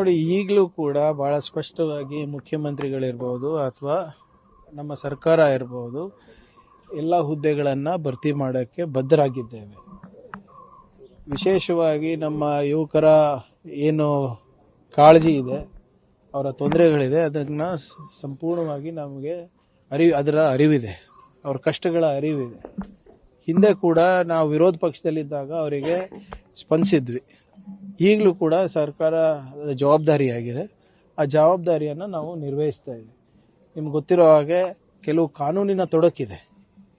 ನೋಡಿ, ಈಗಲೂ ಕೂಡ ಬಹಳ ಸ್ಪಷ್ಟವಾಗಿ ಮುಖ್ಯಮಂತ್ರಿಗಳಿರ್ಬೋದು ಅಥವಾ ನಮ್ಮ ಸರ್ಕಾರ ಇರ್ಬೋದು, ಎಲ್ಲ ಹುದ್ದೆಗಳನ್ನು ಭರ್ತಿ ಮಾಡೋಕ್ಕೆ ಬದ್ಧರಾಗಿದ್ದೇವೆ. ವಿಶೇಷವಾಗಿ ನಮ್ಮ ಯುವಕರ ಏನು ಕಾಳಜಿ ಇದೆ, ಅವರ ತೊಂದರೆಗಳಿದೆ, ಅದನ್ನು ಸಂಪೂರ್ಣವಾಗಿ ನಮಗೆ ಅದರ ಅರಿವಿದೆ, ಅವ್ರ ಕಷ್ಟಗಳ ಅರಿವಿದೆ. ಹಿಂದೆ ಕೂಡ ನಾವು ವಿರೋಧ ಪಕ್ಷದಲ್ಲಿದ್ದಾಗ ಅವರಿಗೆ ಸ್ಪಂದಿಸಿದ್ವಿ. ಈಗಲೂ ಕೂಡ ಸರ್ಕಾರ ಜವಾಬ್ದಾರಿಯಾಗಿದೆ. ಆ ಜವಾಬ್ದಾರಿಯನ್ನು ನಾವು ನಿರ್ವಹಿಸ್ತಾ ಇದ್ದೀವಿ. ನಿಮ್ಗೆ ಗೊತ್ತಿರೋ ಹಾಗೆ ಕೆಲವು ಕಾನೂನಿನ ತೊಡಕಿದೆ,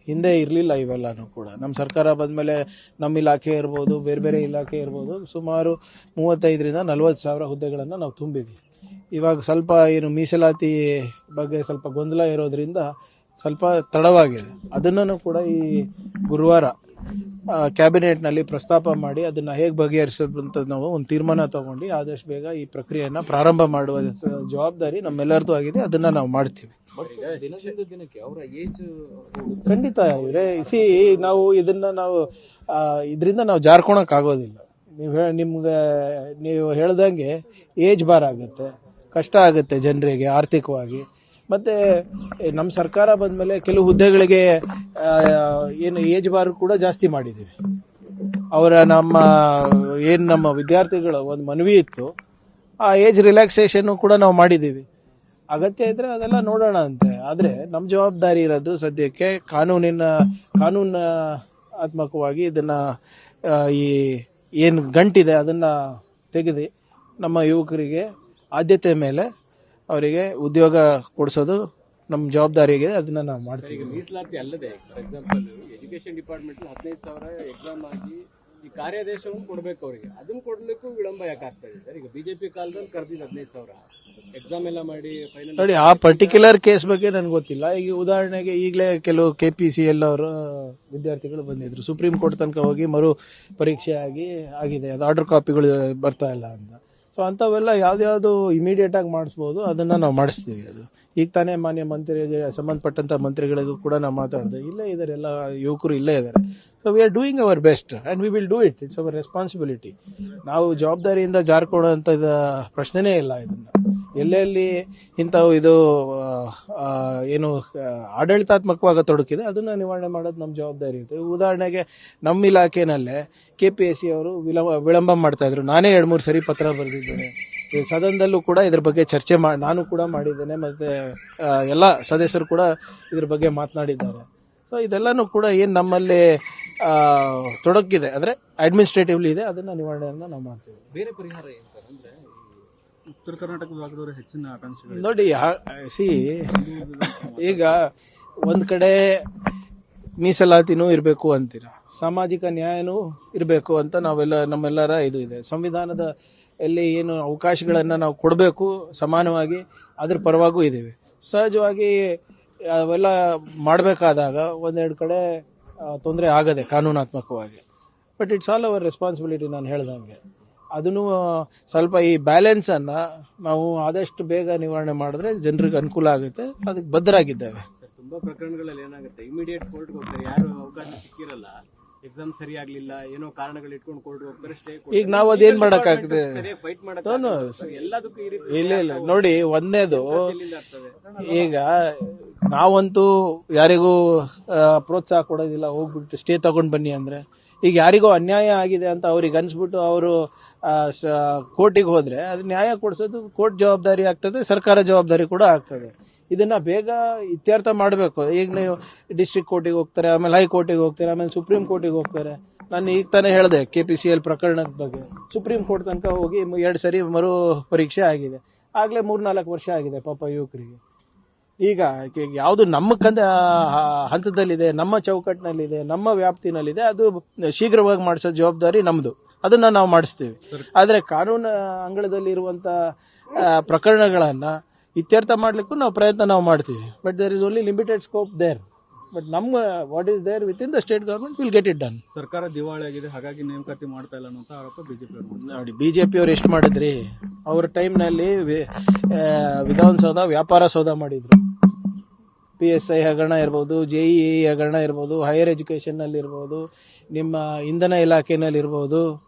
ಹಿಂದೆ ಇರಲಿಲ್ಲ. ಇವೆಲ್ಲನೂ ಕೂಡ ನಮ್ಮ ಸರ್ಕಾರ ಬಂದಮೇಲೆ ನಮ್ಮ ಇಲಾಖೆ ಇರ್ಬೋದು, ಬೇರೆ ಬೇರೆ ಇಲಾಖೆ ಇರ್ಬೋದು, ಸುಮಾರು 35ರಿಂದ 40 ಸಾವಿರ ಹುದ್ದೆಗಳನ್ನು ನಾವು ತುಂಬಿದ್ದೀವಿ. ಇವಾಗ ಸ್ವಲ್ಪ ಏನು ಮೀಸಲಾತಿ ಬಗ್ಗೆ ಸ್ವಲ್ಪ ಗೊಂದಲ ಇರೋದ್ರಿಂದ ಸ್ವಲ್ಪ ತಡವಾಗಿದೆ. ಅದನ್ನು ಕೂಡ ಈ ಗುರುವಾರ ಕ್ಯಾಬಿನೆಟ್ನಲ್ಲಿ ಪ್ರಸ್ತಾಪ ಮಾಡಿ ಅದನ್ನು ಹೇಗೆ ಬಗೆಹರಿಸೋದು ಅಂತ ನಾವು ಒಂದು ತೀರ್ಮಾನ ತಗೊಂಡು ಆದಷ್ಟು ಬೇಗ ಈ ಪ್ರಕ್ರಿಯೆಯನ್ನು ಪ್ರಾರಂಭ ಮಾಡುವ ಜವಾಬ್ದಾರಿ ನಮ್ಮೆಲ್ಲರದ್ದು ಆಗಿದೆ. ಅದನ್ನು ನಾವು ಮಾಡ್ತೀವಿ. ಖಂಡಿತ ಇವ್ರೆ ನಾವು ಇದರಿಂದ ನಾವು ಜಾರ್ಕೊಳಕ್ ಆಗೋದಿಲ್ಲ. ನೀವು ಹೇಳ್ದಂಗೆ ಏಜ್ ಬಾರ್ ಆಗುತ್ತೆ, ಕಷ್ಟ ಆಗುತ್ತೆ ಜನರಿಗೆ ಆರ್ಥಿಕವಾಗಿ. ಮತ್ತು ನಮ್ಮ ಸರ್ಕಾರ ಬಂದಮೇಲೆ ಕೆಲವು ಹುದ್ದೆಗಳಿಗೆ ಏನು ಏಜ್ ಬಾರ್ ಕೂಡ ಜಾಸ್ತಿ ಮಾಡಿದ್ದೀವಿ. ನಮ್ಮ ವಿದ್ಯಾರ್ಥಿಗಳ ಒಂದು ಮನವಿ ಇತ್ತು, ಆ ಏಜ್ ರಿಲ್ಯಾಕ್ಸೇಷನ್ನು ಕೂಡ ನಾವು ಮಾಡಿದ್ದೀವಿ. ಅಗತ್ಯ ಇದ್ದರೆ ಅದೆಲ್ಲ ನೋಡೋಣ ಅಂತೆ. ಆದರೆ ನಮ್ಮ ಜವಾಬ್ದಾರಿ ಇರೋದು ಸದ್ಯಕ್ಕೆ ಕಾನೂನಾತ್ಮಕವಾಗಿ ಇದನ್ನು ಈ ಏನು ಗಂಟಿದೆ ಅದನ್ನು ತೆಗೆದು ನಮ್ಮ ಯುವಕರಿಗೆ ಆದ್ಯತೆ ಮೇಲೆ ಅವರಿಗೆ ಉದ್ಯೋಗ ಕೊಡಿಸೋದು ನಮ್ಮ ಜವಾಬ್ದಾರಿಗೆ. ಅದನ್ನ ನಾವು ಮಾಡ್ತೀವಿ. ಮೀಸಲಾತಿ ಅಲ್ಲದೆ for example education department 15,000 exam ಆಗಿ ಈ ಕಾರ್ಯಾದೇಶವನ್ನು ಕೊಡಬೇಕು ಅವರಿಗೆ. ಅದನ್ನು ಕೊಡಲಿಕ್ಕೂ ವಿಳಂಬ ಯಾಕೆ ಆಗ್ತಾ ಇದೆ ಸರ್? ಈಗ ಬಿಜೆಪಿ ಕಾಲದಲ್ಲಿ ಕರೆದಿದ್ದು 15,000 ಎಕ್ಸಾಮ್ ಎಲ್ಲ ಮಾಡಿ ಫೈನಲ್. ನೋಡಿ, ಆ ಪರ್ಟಿಕ್ಯುಲರ್ ಕೇಸ್ ಬಗ್ಗೆ ನನಗೆ ಗೊತ್ತಿಲ್ಲ. ಈಗ ಉದಾಹರಣೆಗೆ ಈಗಲೇ ಕೆಲವು KPCL ಅವರ ವಿದ್ಯಾರ್ಥಿಗಳು ಬಂದಿದ್ರು, ಸುಪ್ರೀಂ ಕೋರ್ಟ್ ತನಕ ಹೋಗಿ ಮರು ಪರೀಕ್ಷೆ ಆಗಿದೆ, ಅದು ಆರ್ಡರ್ ಕಾಪಿಗಳು ಬರ್ತಾ ಇಲ್ಲ ಅಂತ. ಸೊ ಅಂಥವೆಲ್ಲ ಯಾವ್ದು ಇಮಿಡಿಯೇಟ್ ಆಗಿ ಮಾಡಿಸ್ಬೋದು, ಅದನ್ನು ನಾವು ಮಾಡಿಸ್ತೀವಿ. ಅದು ಈಗ ತಾನೇ ಮಾನ್ಯ ಮಂತ್ರಿಗೆ ಸಂಬಂಧಪಟ್ಟಂಥ ಮಂತ್ರಿಗಳಿಗೂ ಕೂಡ ನಾವು ಮಾತಾಡಿದೆ. ಇಲ್ಲೇ ಇದ್ದಾರೆ, ಎಲ್ಲ ಯುವಕರು ಇಲ್ಲೇ ಇದ್ದಾರೆ. So we are doing hour best and we will do it. It's our responsibility. ನಾವು ಜವಾಬ್ದಾರಿಯಿಂದ ಜಾರ್ಕೊಳ್ಳೋಂಥ ಪ್ರಶ್ನೆನೇ ಇಲ್ಲ. ಇದನ್ನು ಎಲ್ಲೆಲ್ಲಿ ಇಂಥವು ಏನು ಆಡಳಿತಾತ್ಮಕವಾಗಿ ತೊಡಕಿದೆ ಅದನ್ನು ನಿವಾರಣೆ ಮಾಡೋದು ನಮ್ಮ ಜವಾಬ್ದಾರಿ ಇರುತ್ತೆ. ಉದಾಹರಣೆಗೆ ನಮ್ಮ ಇಲಾಖೆನಲ್ಲೇ KPSC ಅವರು ವಿಳಂಬ ಮಾಡ್ತಾ ಇದ್ರು. ನಾನೇ 2-3 ಸರಿ ಪತ್ರ ಬರೆದಿದ್ದೇನೆ. ಸದನದಲ್ಲೂ ಕೂಡ ಇದ್ರ ಬಗ್ಗೆ ಚರ್ಚೆ ನಾನು ಕೂಡ ಮಾಡಿದ್ದೇನೆ, ಮತ್ತು ಎಲ್ಲ ಸದಸ್ಯರು ಕೂಡ ಇದ್ರ ಬಗ್ಗೆ ಮಾತನಾಡಿದ್ದಾರೆ. ಸೊ ಇದೆಲ್ಲನೂ ಕೂಡ ಏನು ನಮ್ಮಲ್ಲಿ ತೊಡಕಿದೆ ಅಂದರೆ ಅಡ್ಮಿನಿಸ್ಟ್ರೇಟಿವ್ಲಿ ಇದೆ, ಅದನ್ನು ನಿವಾರಣೆಯನ್ನು ನಾವು ಮಾಡ್ತೀವಿ. ಬೇರೆ ಪರಿಹಾರ ಏನು ಸರ್? ಅಂದರೆ ಉತ್ತರ ಕರ್ನಾಟಕ ಭಾಗದವರು ಹೆಚ್ಚಿನ ಆಕಾಂಕ್ಷೆ ನೋಡಿ, ಈಗ ಒಂದು ಕಡೆ ಮೀಸಲಾತಿನೂ ಇರಬೇಕು ಅಂತೀರಾ, ಸಾಮಾಜಿಕ ನ್ಯಾಯನೂ ಇರಬೇಕು ಅಂತ ನಮ್ಮೆಲ್ಲರ ಇದು ಇದೆ. ಸಂವಿಧಾನದ ಎಲ್ಲಿ ಏನು ಅವಕಾಶಗಳನ್ನು ನಾವು ಕೊಡಬೇಕು ಸಮಾನವಾಗಿ, ಅದ್ರ ಪರವಾಗೂ ಇದ್ದೀವಿ. ಸಹಜವಾಗಿ ಅವೆಲ್ಲ ಮಾಡಬೇಕಾದಾಗ ಒಂದೆರಡು ಕಡೆ ತೊಂದರೆ ಆಗದೆ ಕಾನೂನಾತ್ಮಕವಾಗಿ. But it's all our responsibility. ನಾನು ಹೇಳ್ದಂಗೆ ಅದನ್ನು ಸ್ವಲ್ಪ ಈ ಬ್ಯಾಲೆನ್ಸನ್ನು ನಾವು ಆದಷ್ಟು ಬೇಗ ನಿವಾರಣೆ ಮಾಡಿದ್ರೆ ಜನರಿಗೆ ಅನುಕೂಲ ಆಗುತ್ತೆ. ಅದಕ್ಕೆ ಬದ್ಧರಾಗಿದ್ದೇವೆ. ತುಂಬ ಪ್ರಕರಣಗಳಲ್ಲಿ ಏನಾಗುತ್ತೆ, ಇಮಿಡಿಯೇಟ್ ಕೋರ್ಟ್ಗೆ ಹೋಗ್ತಾರೆ, ಯಾರು ಅವಕಾಶ ಸಿಕ್ಕಿರಲ್ಲ, ಎಕ್ಸಾಮ್ ಸರಿ ಆಗ್ಲಿಲ್ಲ, ಏನೋ ಕಾರಣಗಳು ಇಟ್ಕೊಂಡು ಕೋರ್ಟ್ಗೆ ಹೋಗ್ತಾರೆ, ಸ್ಟೇ. ಈಗ ನಾವು ಅದೇನ್ ಮಾಡಕ್ಕಾಗ್ತದೆ? ಫೈಟ್ ಮಾಡಕ್ಕೆ ಎಲ್ಲದಕ್ಕೂ ಇಲ್ಲ ನೋಡಿ, ಒಂದೇದು ಈಗ ನಾವಂತೂ ಯಾರಿಗೂ ಪ್ರೋತ್ಸಾಹ ಕೊಡೋದಿಲ್ಲ. ಹೋಗ್ಬಿಟ್ಟು ಸ್ಟೇ ತಗೊಂಡು ಬನ್ನಿ ಅಂದ್ರೆ, ಈಗ ಯಾರಿಗೋ ಅನ್ಯಾಯ ಆಗಿದೆ ಅಂತ ಅವ್ರಿಗೆ ಅನ್ಸ್ಬಿಟ್ಟು ಅವರು ಕೋರ್ಟಿಗೆ ಹೋದ್ರೆ ಅದು ನ್ಯಾಯ ಕೊಡಿಸೋದು ಕೋರ್ಟ್ ಜವಾಬ್ದಾರಿ ಆಗ್ತದೆ, ಸರ್ಕಾರ ಜವಾಬ್ದಾರಿ ಕೂಡ ಆಗ್ತದೆ. ಇದನ್ನ ಬೇಗ ಇತ್ಯರ್ಥ ಮಾಡಬೇಕು. ಈಗ ನೀವು ಡಿಸ್ಟ್ರಿಕ್ಟ್ ಕೋರ್ಟಿಗೆ ಹೋಗ್ತಾರೆ, ಆಮೇಲೆ ಹೈಕೋರ್ಟಿಗೆ ಹೋಗ್ತಾರೆ, ಆಮೇಲೆ ಸುಪ್ರೀಂ ಕೋರ್ಟಿಗೆ ಹೋಗ್ತಾರೆ. ನಾನು ಈಗ ತಾನೇ ಹೇಳಿದೆ KPCL ಪ್ರಕರಣದ ಬಗ್ಗೆ. ಸುಪ್ರೀಂ ಕೋರ್ಟ್ ತನಕ ಹೋಗಿ 2 ಸರಿ ಮರು ಪರೀಕ್ಷೆ ಆಗಿದೆ. ಆಗಲೇ 3-4 ವರ್ಷ ಆಗಿದೆ ಪಾಪ ಯುವಕರಿಗೆ. ಈಗ ಯಾವುದು ನಮ್ಮ ಹಂತದಲ್ಲಿದೆ, ನಮ್ಮ ಚೌಕಟ್ಟಿನಲ್ಲಿದೆ, ನಮ್ಮ ವ್ಯಾಪ್ತಿನಲ್ಲಿದೆ, ಅದು ಶೀಘ್ರವಾಗಿ ಮಾಡಿಸೋ ಜವಾಬ್ದಾರಿ ನಮ್ಮದು. ಅದನ್ನು ನಾವು ಮಾಡಿಸ್ತೀವಿ. ಆದರೆ ಕಾನೂನು ಅಂಗಳದಲ್ಲಿ ಇರುವಂಥ ಪ್ರಕರಣಗಳನ್ನು ಇತ್ಯರ್ಥ ಮಾಡಲಿಕ್ಕೂ ನಾವು ಪ್ರಯತ್ನ ಮಾಡ್ತೀವಿ. But there is only limited scope there. But ನಮ್ಮ what is there with in the state government will get it done. ಸರ್ಕಾರ ದಿವಾಳಿ ಆಗಿದೆ, ಹಾಗಾಗಿ ನೇಮಕಾತಿ ಮಾಡ್ತಾ ಇಲ್ಲ ಅನ್ನೋ ಆರೋಪ BJP ಅವರು. ನೋಡಿ, BJP ಅವ್ರು ಎಷ್ಟು ಮಾಡಿದ್ರಿ? ಅವ್ರ ಟೈಮ್ನಲ್ಲಿ ವಿಧಾನಸೌಧ ವ್ಯಾಪಾರ ಸೌಧ ಮಾಡಿದ್ರು. PSI ಹಗರಣ ಇರ್ಬೋದು, JEE ಹಗರಣ ಇರ್ಬೋದು, ಹೈಯರ್ ಎಜುಕೇಷನ್ನಲ್ಲಿ ಇರ್ಬೋದು, ನಿಮ್ಮ ಇಂಧನ ಇಲಾಖೆನಲ್ಲಿ ಇರ್ಬೋದು.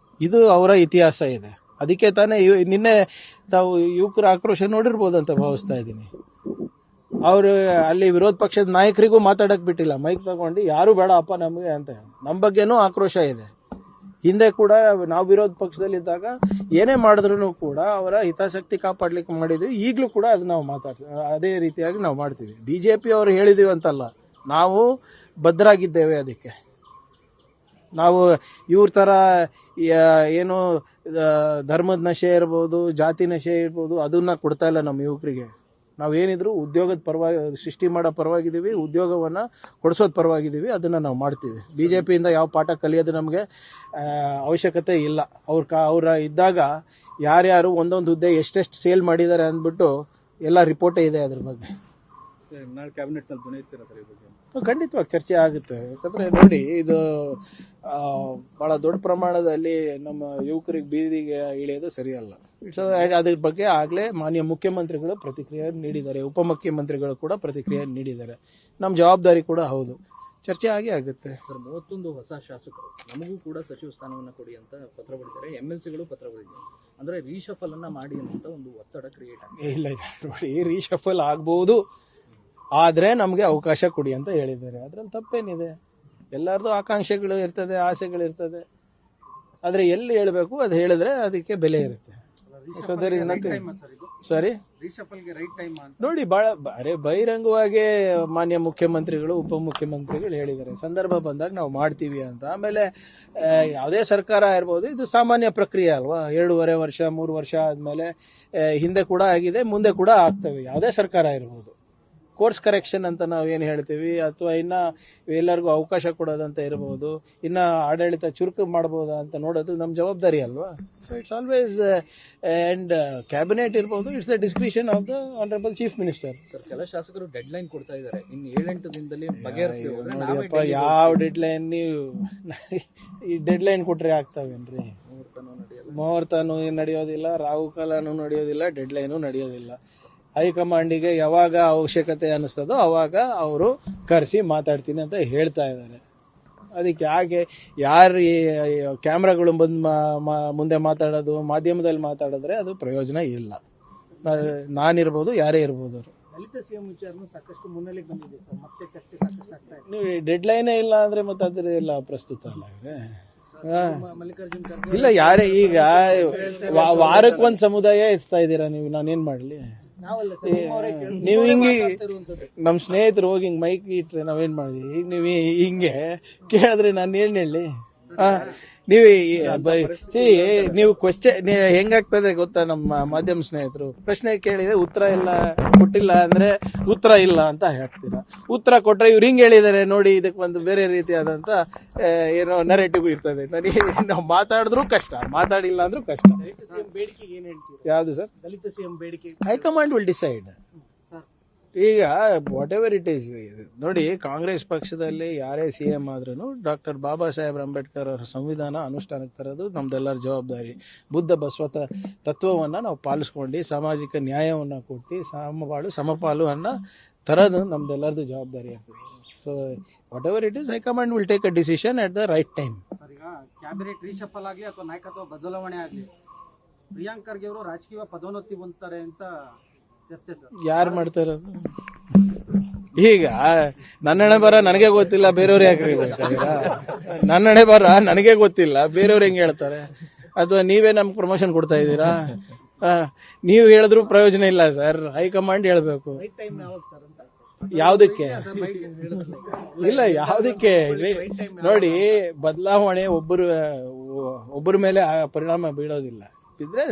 ಇದು ಅವರ ಇತಿಹಾಸ ಇದೆ. ಅದಕ್ಕೆ ತಾನೇ ನಿನ್ನೆ ತಾವು ಯುವಕರ ಆಕ್ರೋಶ ನೋಡಿರ್ಬೋದು ಅಂತ ಭಾವಿಸ್ತಾ ಇದ್ದೀನಿ. ಅವರು ಅಲ್ಲಿ ವಿರೋಧ ಪಕ್ಷದ ನಾಯಕರಿಗೂ ಮಾತಾಡಕ್ ಬಿಟ್ಟಿಲ್ಲ, ಮೈಕ್ ತಗೊಂಡು ಯಾರು ಬೇಡ ಅಪ್ಪ ನಮಗೆ ಅಂತ. ನಮ್ಮ ಬಗ್ಗೆನೂ ಆಕ್ರೋಶ ಇದೆ. ಹಿಂದೆ ಕೂಡ ನಾವು ವಿರೋಧ ಪಕ್ಷದಲ್ಲಿದ್ದಾಗ ಏನೇ ಮಾಡಿದ್ರು ಕೂಡ ಅವರ ಹಿತಾಸಕ್ತಿ ಕಾಪಾಡ್ಲಿಕ್ಕೆ ಮಾಡಿದ್ವಿ. ಈಗಲೂ ಕೂಡ ಅದು ನಾವು ಮಾತಾಡ್ತೀವಿ, ಅದೇ ರೀತಿಯಾಗಿ ನಾವು ಮಾಡ್ತೀವಿ. BJP ಅವರು ಹೇಳಿದೀವಿ ಅಂತಲ್ಲ, ನಾವು ಬದ್ಧರಾಗಿದ್ದೇವೆ. ಅದಕ್ಕೆ ನಾವು ಇವ್ರ ಥರ ಏನು ಧರ್ಮದ ನಶೆ ಇರ್ಬೋದು, ಜಾತಿ ನಶೆ ಇರ್ಬೋದು, ಅದನ್ನ ಕೊಡ್ತಾ ಇಲ್ಲ ನಮ್ಮ ಯುವಕರಿಗೆ. ನಾವೇನಿದ್ರು ಉದ್ಯೋಗದ ಪರವಾಗಿ ಸೃಷ್ಟಿ ಮಾಡೋ ಪರವಾಗಿದ್ದೀವಿ, ಉದ್ಯೋಗವನ್ನು ಕೊಡಿಸೋದು ಪರವಾಗಿದ್ದೀವಿ. ಅದನ್ನು ನಾವು ಮಾಡ್ತೀವಿ. BJPಯಿಂದ ಯಾವ ಪಾಠ ಕಲಿಯೋದು ನಮಗೆ ಅವಶ್ಯಕತೆ ಇಲ್ಲ. ಅವ್ರ ಇದ್ದಾಗ ಯಾರ್ಯಾರು ಒಂದೊಂದು ಹುದ್ದೆ ಎಷ್ಟೆಷ್ಟು ಸೇಲ್ ಮಾಡಿದ್ದಾರೆ ಅಂದ್ಬಿಟ್ಟು ಎಲ್ಲ ರಿಪೋರ್ಟೇ ಇದೆ ಅದ್ರ ಬಗ್ಗೆ. ನಾಳೆ ಕ್ಯಾಬಿನೆಟ್ನಲ್ಲಿ ಧ್ವನಿ ಎತ್ತಿರ್ತಾರೆ ಈ ಬಗ್ಗೆ. ಖಂಡಿತವಾಗಿ ಚರ್ಚೆ ಆಗುತ್ತೆ. ಯಾಕಂದರೆ ನೋಡಿ, ಇದು ಭಾಳ ದೊಡ್ಡ ಪ್ರಮಾಣದಲ್ಲಿ ನಮ್ಮ ಯುವಕರಿಗೆ ಬೀದಿಗೆ ಇಳಿಯೋದು ಸರಿಯಲ್ಲ. ಅದ್ರ ಬಗ್ಗೆ ಆಗಲೇ ಮಾನ್ಯ ಮುಖ್ಯಮಂತ್ರಿಗಳು ಪ್ರತಿಕ್ರಿಯೆ ನೀಡಿದ್ದಾರೆ, ಉಪಮುಖ್ಯಮಂತ್ರಿಗಳು ಕೂಡ ಪ್ರತಿಕ್ರಿಯೆ ನೀಡಿದ್ದಾರೆ. ನಮ್ಮ ಜವಾಬ್ದಾರಿ ಕೂಡ ಹೌದು, ಚರ್ಚೆ ಆಗೇ ಆಗುತ್ತೆ. ಸರ್, 31 ಹೊಸ ಶಾಸಕರು ನಮಗೂ ಕೂಡ ಸಚಿವ ಸ್ಥಾನವನ್ನು ಕೊಡಿ ಅಂತ ಪತ್ರ ಬರೆದಿದ್ದಾರೆ. MLCಗಳು ಪತ್ರ ಬರೆದಿದ್ದಾರೆ. ಅಂದರೆ ರೀಶಫಲ್ ಅನ್ನ ಮಾಡಿ ಅಂತ ಒಂದು ಒತ್ತಡ ಕ್ರಿಯೇಟ್ ಆಗಿದೆ. ಇಲ್ಲ ನೋಡಿ, ರೀಶಫಲ್ ಆಗ್ಬೋದು, ಆದರೆ ನಮಗೆ ಅವಕಾಶ ಕೊಡಿ ಅಂತ ಹೇಳಿದ್ದಾರೆ. ಅದ್ರಲ್ಲಿ ತಪ್ಪೇನಿದೆ? ಎಲ್ಲರದು ಆಕಾಂಕ್ಷೆಗಳು ಇರ್ತದೆ, ಆಸೆಗಳು ಇರ್ತದೆ. ಆದರೆ ಎಲ್ಲಿ ಹೇಳಬೇಕು ಅದು ಹೇಳಿದ್ರೆ ಅದಕ್ಕೆ ಬೆಲೆ ಇರುತ್ತೆ. So there is nothing. Sorry, ನೋಡಿ, ಭಾಳ ಬಹಿರಂಗವಾಗಿ ಮಾನ್ಯ ಮುಖ್ಯಮಂತ್ರಿಗಳು ಉಪಮುಖ್ಯಮಂತ್ರಿಗಳು ಹೇಳಿದ್ದಾರೆ. ಸಂದರ್ಭ ಬಂದಾಗ ನಾವು ಮಾಡ್ತೀವಿ ಅಂತ. ಆಮೇಲೆ ಯಾವುದೇ ಸರ್ಕಾರ ಇರ್ಬೋದು, ಇದು ಸಾಮಾನ್ಯ ಪ್ರಕ್ರಿಯೆ ಅಲ್ವಾ. 2.5 ವರ್ಷ 3 ವರ್ಷ ಆದಮೇಲೆ ಹಿಂದೆ ಕೂಡ ಆಗಿದೆ, ಮುಂದೆ ಕೂಡ ಆಗ್ತವೆ. ಯಾವುದೇ ಸರ್ಕಾರ ಇರ್ಬೋದು. ಕೋರ್ಸ್ ಕರೆಕ್ಷನ್ ಅಂತ ನಾವು ಏನು ಹೇಳ್ತೀವಿ, ಅಥವಾ ಇನ್ನು ಎಲ್ಲರಿಗೂ ಅವಕಾಶ ಕೊಡೋದಂತ ಇರ್ಬೋದು, ಇನ್ನು ಆಡಳಿತ ಚುರುಕು ಮಾಡ್ಬೋದಾ ಅಂತ ನೋಡೋದು ನಮ್ಮ ಜವಾಬ್ದಾರಿ ಅಲ್ವಾ. So it's always and cabinet ಇರ್ಬೋದು, it's the discretion of the honourable chief minister. Sir, ಕೆಲ ಶಾಸಕರು ಡೆಡ್ ಲೈನ್ ಕೊಡ್ತಾ ಇದ್ದಾರೆ. ಇನ್ನು 7-8 ದಿನದಲ್ಲಿ ಬಗೆಹರಿಸಬೇಕು. ನೋಡಿಯಪ್ಪ, ಯಾವ ಡೆಡ್ ಲೈನ್ ನೀವು ಈ ಡೆಡ್ ಲೈನ್ ಕೊಟ್ರೆ ಆಗ್ತಾವೇನ್ರಿ? ಮುಹೂರ್ತನೂ ನಡೆಯೋದಿಲ್ಲ, ರಾಹುಕಾಲನೂ ನಡೆಯೋದಿಲ್ಲ, ಡೆಡ್ ಲೈನು ನಡೆಯೋದಿಲ್ಲ. ಹೈಕಮಾಂಡಿಗೆ ಯಾವಾಗ ಅವಶ್ಯಕತೆ ಅನ್ನಿಸ್ತದೋ ಅವಾಗ ಅವರು ಕರೆಸಿ ಮಾತಾಡ್ತೀನಿ ಅಂತ ಹೇಳ್ತಾ ಇದ್ದಾರೆ. ಅದಕ್ಕೆ ಯಾರು ಕ್ಯಾಮ್ರಾಗಳು ಬಂದು ಮುಂದೆ ಮಾತಾಡೋದು, ಮಾಧ್ಯಮದಲ್ಲಿ ಮಾತಾಡಿದ್ರೆ ಅದು ಪ್ರಯೋಜನ ಇಲ್ಲ. ನಾನಿರ್ಬೋದು, ಯಾರೇ ಇರ್ಬೋದು. ದಲಿತ CM ವಿಚಾರನೂ ಸಾಕಷ್ಟು ಮುನ್ನೆಲೆಗೆ ಬಂದಿದೆ ಸರ್, ಮತ್ತೆ ಚರ್ಚೆ ಸಾಕಷ್ಟು ಆಗ್ತಾ ಇದೆ. ನೀವು ಡೆಡ್ ಲೈನೇ ಇಲ್ಲ ಅಂದರೆ ಮತ್ತೆ ಅದ್ರ ಎಲ್ಲ ಪ್ರಸ್ತುತ ಅಲ್ಲ. ಮಲ್ಲಿಕಾರ್ಜುನ್ ಇಲ್ಲ, ಯಾರೇ ಈಗ ವಾರಕ್ಕೊಂದು ಸಮುದಾಯ ಎತ್ತಾ ಇದ್ದೀರಾ ನೀವು, ನಾನೇನು ಮಾಡಲಿ? ನೀವು ಹಿಂಗೆ ನಮ್ಮ ಸ್ನೇಹಿತರು ಹೋಗಿ ಹಿಂಗೆ ಮೈಕ್ ಇಟ್ರೆ ನಾವೇನು ಮಾಡಿದ್ವಿ? ಈಗ ನೀವು ಹಿಂಗೆ ಕೇಳಿದ್ರೆ ನಾನು ಏನು ಹೇಳಿ? ನೀವು ಕ್ವೆಶ್ಚನ್ ಹೆಂಗಾಗ್ತದೆ ಗೊತ್ತಾ? ನಮ್ಮ ಮಾಧ್ಯಮ ಸ್ನೇಹಿತರು ಪ್ರಶ್ನೆ ಕೇಳಿದ್ರೆ ಉತ್ತರ ಇಲ್ಲ, ಕೊಟ್ಟಿಲ್ಲ ಅಂದ್ರೆ ಉತ್ತರ ಇಲ್ಲ ಅಂತ ಹೇಳ್ತೀರಾ. ಉತ್ತರ ಕೊಟ್ರೆ ಇವ್ರು ಹಿಂಗೆ ಹೇಳಿದ್ದಾರೆ ನೋಡಿ, ಇದಕ್ಕೆ ಒಂದು ಬೇರೆ ರೀತಿಯಾದಂತ ಏನೋ ನರೇಟಿವ್ ಇರ್ತದೆ. ನನಗೆ ನಾವು ಮಾತಾಡಿದ್ರು ಕಷ್ಟ, ಮಾತಾಡಿಲ್ಲ ಅಂದ್ರೂ ಕಷ್ಟ. ಬೇಡಿಕೆಗೆ ಏನು ಹೇಳ್ತೀವಿ? ಯಾವುದು ಸರ್? ದಲಿತ CM ಬೇಡಿಕೆ ಹೈಕಮಾಂಡ್ ವಿಲ್ ಡಿಸೈಡ್. ಈಗ ವಾಟ್ ಎವರ್ ಇಟ್ ಈಸ್, ನೋಡಿ, ಕಾಂಗ್ರೆಸ್ ಪಕ್ಷದಲ್ಲಿ ಯಾರೇ CM ಆದ್ರೂ ಡಾಕ್ಟರ್ ಬಾಬಾ ಸಾಹೇಬ್ ಅಂಬೇಡ್ಕರ್ ಅವರ ಸಂವಿಧಾನ ಅನುಷ್ಠಾನಕ್ಕೆ ತರೋದು ನಮ್ದೆಲ್ಲರ ಜವಾಬ್ದಾರಿ. ಬುದ್ಧ ಬಸವ ತತ್ವವನ್ನು ನಾವು ಪಾಲಿಸ್ಕೊಂಡು ಸಾಮಾಜಿಕ ನ್ಯಾಯವನ್ನು ಕೊಟ್ಟು ಸಮಪಾಲು ಅನ್ನ ತರೋದು ನಮ್ದೆಲ್ಲರದು ಜವಾಬ್ದಾರಿ ಆಗ್ತದೆ. So what ever it is, high command will take a decision at the right time. ಈಗ ಕ್ಯಾಬಿನೆಟ್ ರೀಶಫಲ್ ಆಗಲಿ ಅಥವಾ ನಾಯಕತ್ವ ಬದಲಾವಣೆ ಆಗಲಿ, ಪ್ರಿಯಾಂಕ್ ಖರ್ಗೆ ಅವರು ರಾಜಕೀಯ ಪದೋನ್ನತಿ ಹೊಂದ್ತಾರೆ ಅಂತ ಚರ್ಚೆ ಸರ್. ಯಾರು ಮಾಡ್ತಾ ಇರೋದು? ಈಗ ನನ್ನ ಹಣೆ ಬರ ನನಗೆ ಗೊತ್ತಿಲ್ಲ, ಬೇರೆಯವ್ರು ಯಾಕೆ ಹೇಳ್ತಾರ? ನನ್ನ ಹಣೆ ಬರ ನನಗೆ ಗೊತ್ತಿಲ್ಲ, ಬೇರೆಯವ್ರು ಹೆಂಗೆ ಹೇಳ್ತಾರೆ? ಅಥವಾ ನೀವೇ ನಮ್ಗೆ ಪ್ರಮೋಷನ್ ಕೊಡ್ತಾ ಇದ್ದೀರಾ? ನೀವು ಹೇಳಿದ್ರು ಪ್ರಯೋಜನ ಇಲ್ಲ ಸರ್, ಹೈಕಮಾಂಡ್ ಹೇಳ್ಬೇಕು. ಯಾವುದಕ್ಕೆ? ಇಲ್ಲ, ಯಾವುದಕ್ಕೆ? ನೋಡಿ, ಬದಲಾವಣೆ ಒಬ್ಬರ ಮೇಲೆ ಪರಿಣಾಮ ಬೀಳೋದಿಲ್ಲ. ಇದ್ರೆ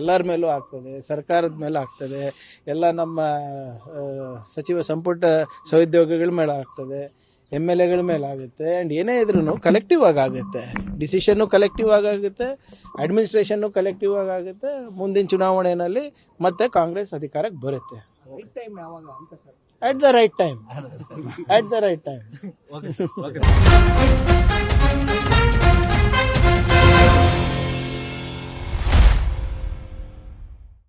ಎಲ್ಲರ ಮೇಲೂ ಆಗ್ತದೆ, ಸರ್ಕಾರದ ಮೇಲೆ ಆಗ್ತದೆ, ಎಲ್ಲ ನಮ್ಮ ಸಚಿವ ಸಂಪುಟ ಸಹೋದ್ಯೋಗಿಗಳ ಮೇಲೆ ಆಗ್ತದೆ, MLAಗಳ ಮೇಲೆ ಆಗುತ್ತೆ. ಆ್ಯಂಡ್ ಏನೇ ಇದ್ರೂ ಕಲೆಕ್ಟಿವ್ ಆಗುತ್ತೆ. ಡಿಸಿಷನ್ನು ಕಲೆಕ್ಟಿವ್ ಆಗುತ್ತೆ, ಅಡ್ಮಿನಿಸ್ಟ್ರೇಷನ್ನು ಕಲೆಕ್ಟಿವ್ ಆಗುತ್ತೆ. ಮುಂದಿನ ಚುನಾವಣೆಯಲ್ಲಿ ಮತ್ತೆ ಕಾಂಗ್ರೆಸ್ ಅಧಿಕಾರಕ್ಕೆ ಬರುತ್ತೆ. At the right time, at the right time.